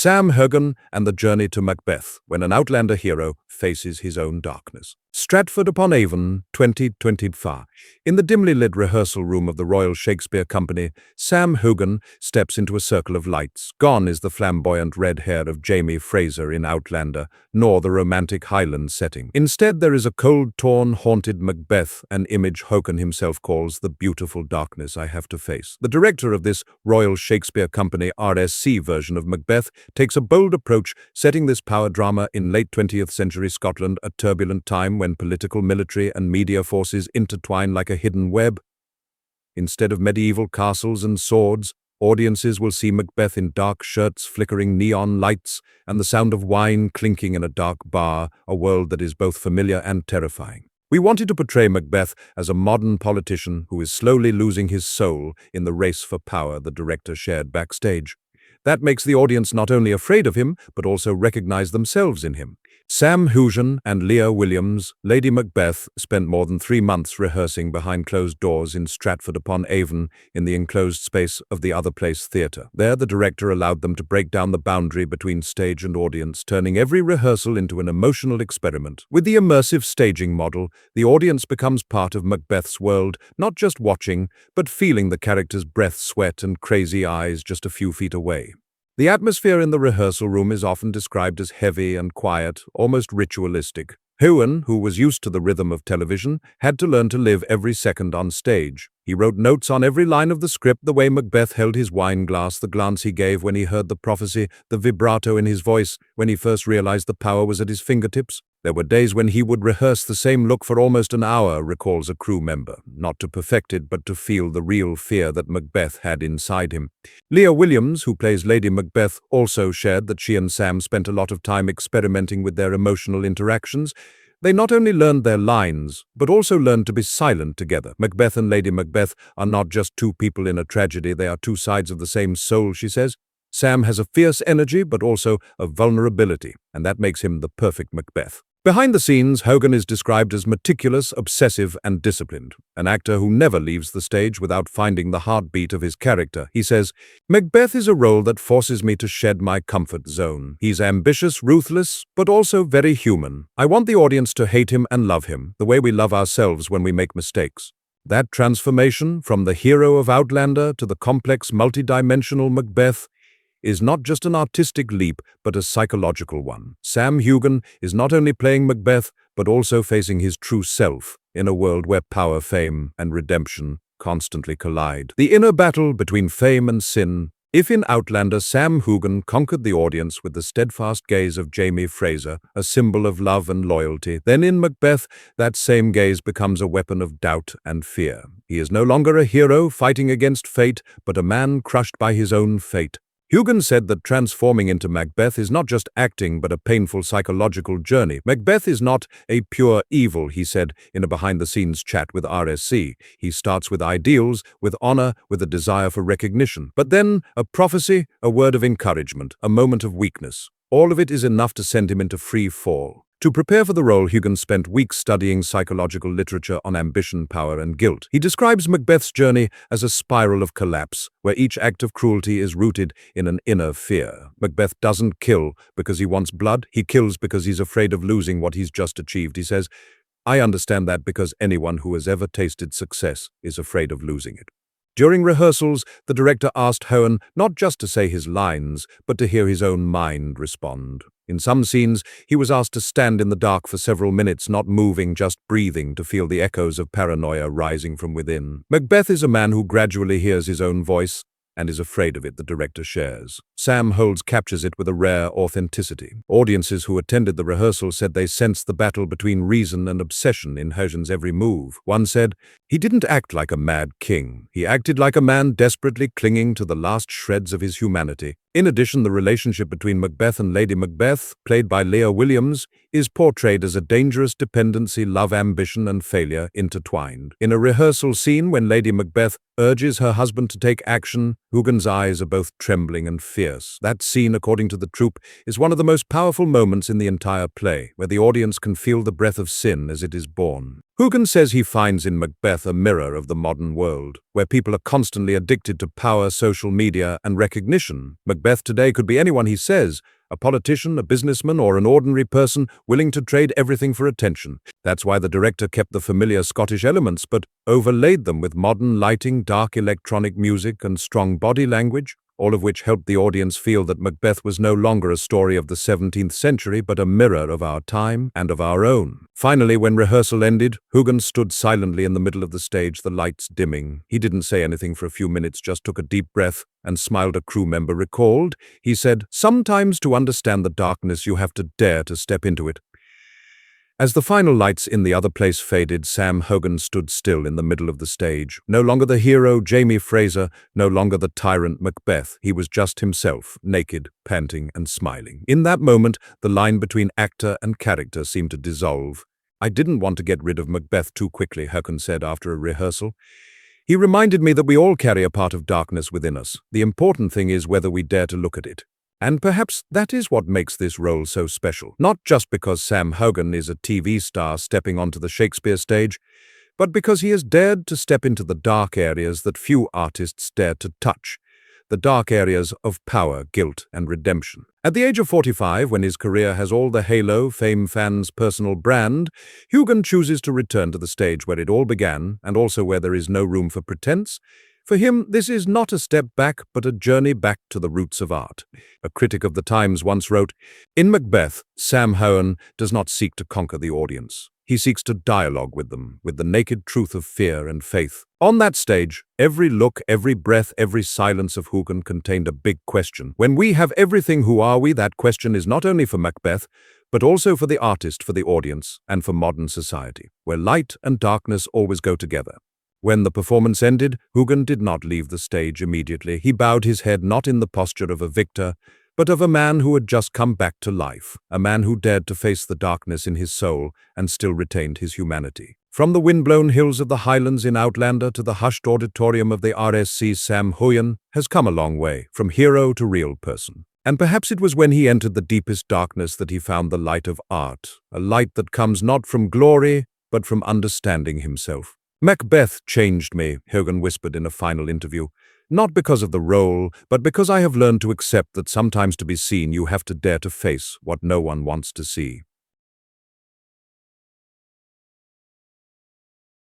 Sam Heughan and the Journey to Macbeth, when an Outlander hero faces his own darkness. Stratford-upon-Avon, 2025. In the dimly lit rehearsal room of the Royal Shakespeare Company, Sam Heughan steps into a circle of lights. Gone is the flamboyant red hair of Jamie Fraser in Outlander, nor the romantic Highland setting. Instead, there is a cold, torn, haunted Macbeth, an image Heughan himself calls the beautiful darkness I have to face. The director of this Royal Shakespeare Company RSC version of Macbeth takes a bold approach, setting this power drama in late 20th century Scotland, a turbulent time when political, military, and media forces intertwine like a hidden web. Instead of medieval castles and swords, audiences will see Macbeth in dark shirts, flickering neon lights, and the sound of wine clinking in a dark bar, a world that is both familiar and terrifying. We wanted to portray Macbeth as a modern politician who is slowly losing his soul in the race for power, the director shared backstage. That makes the audience not only afraid of him, but also recognize themselves in him. Sam Heughan and Leah Williams, Lady Macbeth, spent more than 3 months rehearsing behind closed doors in Stratford-upon-Avon in the enclosed space of the Other Place Theatre. There, the director allowed them to break down the boundary between stage and audience, turning every rehearsal into an emotional experiment. With the immersive staging model, the audience becomes part of Macbeth's world, not just watching, but feeling the character's breath, sweat, and crazy eyes just a few feet away. The atmosphere in the rehearsal room is often described as heavy and quiet, almost ritualistic. Heughan, who was used to the rhythm of television, had to learn to live every second on stage. He wrote notes on every line of the script, the way Macbeth held his wine glass, the glance he gave when he heard the prophecy, the vibrato in his voice when he first realized the power was at his fingertips. There were days when he would rehearse the same look for almost an hour, recalls a crew member, not to perfect it, but to feel the real fear that Macbeth had inside him. Leah Williams, who plays Lady Macbeth, also shared that she and Sam spent a lot of time experimenting with their emotional interactions. They not only learned their lines, but also learned to be silent together. Macbeth and Lady Macbeth are not just two people in a tragedy, they are two sides of the same soul, she says. Sam has a fierce energy, but also a vulnerability, and that makes him the perfect Macbeth. Behind the scenes, Heughan is described as meticulous, obsessive, and disciplined, an actor who never leaves the stage without finding the heartbeat of his character. He says, "Macbeth is a role that forces me to shed my comfort zone. He's ambitious, ruthless, but also very human. I want the audience to hate him and love him, the way we love ourselves when we make mistakes." That transformation, from the hero of Outlander to the complex, multidimensional Macbeth, is not just an artistic leap, but a psychological one. Sam Heughan is not only playing Macbeth, but also facing his true self in a world where power, fame, and redemption constantly collide. The inner battle between fame and sin. If in Outlander, Sam Heughan conquered the audience with the steadfast gaze of Jamie Fraser, a symbol of love and loyalty, then in Macbeth, that same gaze becomes a weapon of doubt and fear. He is no longer a hero fighting against fate, but a man crushed by his own fate. Heughan said that transforming into Macbeth is not just acting, but a painful psychological journey. Macbeth is not a pure evil, he said in a behind-the-scenes chat with RSC. He starts with ideals, with honor, with a desire for recognition. But then, a prophecy, a word of encouragement, a moment of weakness. All of it is enough to send him into free fall. To prepare for the role, Heughan spent weeks studying psychological literature on ambition, power, and guilt. He describes Macbeth's journey as a spiral of collapse, where each act of cruelty is rooted in an inner fear. Macbeth doesn't kill because he wants blood, he kills because he's afraid of losing what he's just achieved. He says, "I understand that because anyone who has ever tasted success is afraid of losing it." During rehearsals, the director asked Heughan not just to say his lines, but to hear his own mind respond. In some scenes, he was asked to stand in the dark for several minutes, not moving, just breathing, to feel the echoes of paranoia rising from within. Macbeth is a man who gradually hears his own voice and is afraid of it, the director shares. Sam Heughan captures it with a rare authenticity. Audiences who attended the rehearsal said they sensed the battle between reason and obsession in Heughan's every move. One said, "He didn't act like a mad king. He acted like a man desperately clinging to the last shreds of his humanity." In addition, the relationship between Macbeth and Lady Macbeth, played by Leah Williams, is portrayed as a dangerous dependency, love, ambition, and failure intertwined. In a rehearsal scene when Lady Macbeth urges her husband to take action, Heughan's eyes are both trembling and fearful. fierce. That scene, according to the troupe, is one of the most powerful moments in the entire play, where the audience can feel the breath of sin as it is born. Heughan says he finds in Macbeth a mirror of the modern world, where people are constantly addicted to power, social media, and recognition. Macbeth today could be anyone, he says, a politician, a businessman, or an ordinary person willing to trade everything for attention. That's why the director kept the familiar Scottish elements but overlaid them with modern lighting, dark electronic music, and strong body language, all of which helped the audience feel that Macbeth was no longer a story of the 17th century but a mirror of our time and of our own. Finally, when rehearsal ended, Heughan stood silently in the middle of the stage, the lights dimming. He didn't say anything for a few minutes, just took a deep breath and smiled. A crew member recalled. He said, "Sometimes to understand the darkness you have to dare to step into it." As the final lights in the other place faded, Sam Heughan stood still in the middle of the stage. No longer the hero, Jamie Fraser, no longer the tyrant Macbeth. He was just himself, naked, panting, and smiling. In that moment, the line between actor and character seemed to dissolve. "I didn't want to get rid of Macbeth too quickly," Heughan said after a rehearsal. "He reminded me that we all carry a part of darkness within us. The important thing is whether we dare to look at it. And perhaps that is what makes this role so special. Not just because Sam Heughan is a TV star stepping onto the Shakespeare stage, but because he has dared to step into the dark areas that few artists dare to touch. The dark areas of power, guilt, and redemption. At the age of 45, when his career has all the halo, fame, fans, personal brand, Heughan chooses to return to the stage where it all began, and also where there is no room for pretense. For him, this is not a step back, but a journey back to the roots of art. A critic of the Times once wrote, "In Macbeth, Sam Heughan does not seek to conquer the audience. He seeks to dialogue with them, with the naked truth of fear and faith." On that stage, every look, every breath, every silence of Heughan contained a big question. When we have everything, who are we? That question is not only for Macbeth, but also for the artist, for the audience, and for modern society, where light and darkness always go together. When the performance ended, Heughan did not leave the stage immediately. He bowed his head not in the posture of a victor, but of a man who had just come back to life, a man who dared to face the darkness in his soul and still retained his humanity. From the windblown hills of the Highlands in Outlander to the hushed auditorium of the RSC, Sam Heughan has come a long way, from hero to real person. And perhaps it was when he entered the deepest darkness that he found the light of art, a light that comes not from glory, but from understanding himself. "Macbeth changed me," Heughan whispered in a final interview. "Not because of the role, but because I have learned to accept that sometimes to be seen you have to dare to face what no one wants to see."